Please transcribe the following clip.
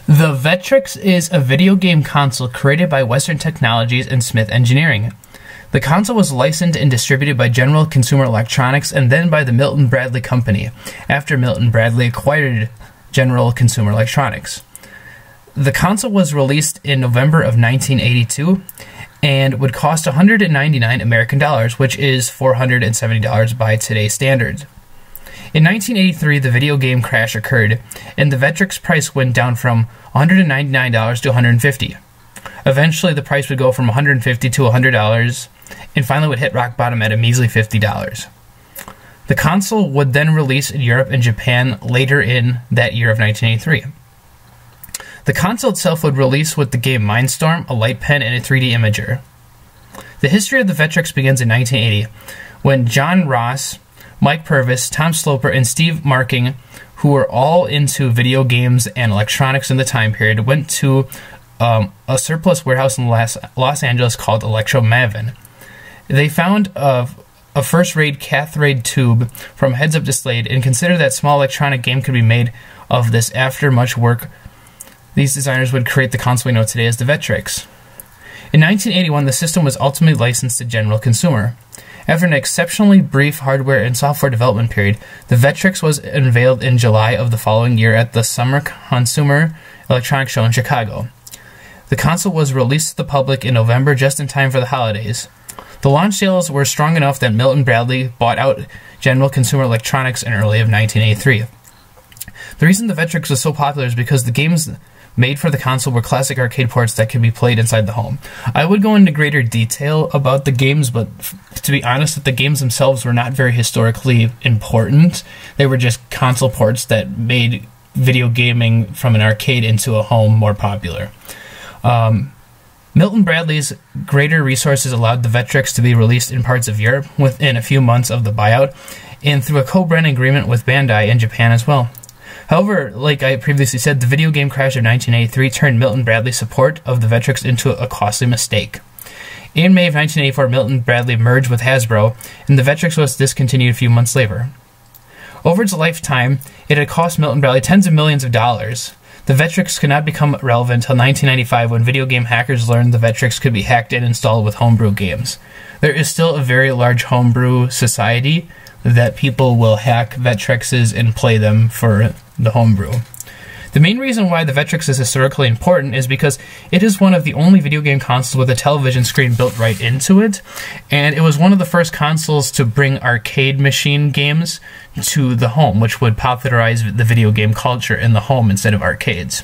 The Vectrex is a video game console created by Western Technologies and Smith Engineering. The console was licensed and distributed by General Consumer Electronics and then by the Milton Bradley Company, after Milton Bradley acquired General Consumer Electronics. The console was released in November of 1982 and would cost $199 American dollars, which is $470 by today's standards. In 1983, the video game crash occurred, and the Vectrex price went down from $199 to $150. Eventually, the price would go from $150 to $100, and finally would hit rock bottom at a measly $50. The console would then release in Europe and Japan later in that year of 1983. The console itself would release with the game Mindstorm, a light pen, and a 3D imager. The history of the Vectrex begins in 1980, when John Ross, Mike Purvis, Tom Sloper, and Steve Marking, who were all into video games and electronics in the time period, went to a surplus warehouse in Los Angeles called Electromavin. They found a first-rate cathode tube from Heads Up Displayed and considered that small electronic game could be made of this. After much work, these designers would create the console we know today as the Vectrex. In 1981, the system was ultimately licensed to General Consumer. After an exceptionally brief hardware and software development period, the Vectrex was unveiled in July of the following year at the Summer Consumer Electronics Show in Chicago. The console was released to the public in November, just in time for the holidays. The launch sales were strong enough that Milton Bradley bought out General Consumer Electronics in early of 1983. The reason the Vectrex was so popular is because the games made for the console were classic arcade ports that could be played inside the home. I would go into greater detail about the games, but to be honest, the games themselves were not very historically important. They were just console ports that made video gaming from an arcade into a home more popular. Milton Bradley's greater resources allowed the Vectrex to be released in parts of Europe within a few months of the buyout, and through a co-branding agreement with Bandai in Japan as well. However, like I previously said, the video game crash of 1983 turned Milton Bradley's support of the Vectrex into a costly mistake. In May of 1984, Milton Bradley merged with Hasbro, and the Vectrex was discontinued a few months later. Over its lifetime, it had cost Milton Bradley tens of millions of dollars. The Vectrex could not become relevant until 1995, when video game hackers learned the Vectrex could be hacked and installed with homebrew games. There is still a very large homebrew society that people will hack Vectrexes and play them for the homebrew. The main reason why the Vectrex is historically important is because it is one of the only video game consoles with a television screen built right into it, and it was one of the first consoles to bring arcade machine games to the home, which would popularize the video game culture in the home instead of arcades.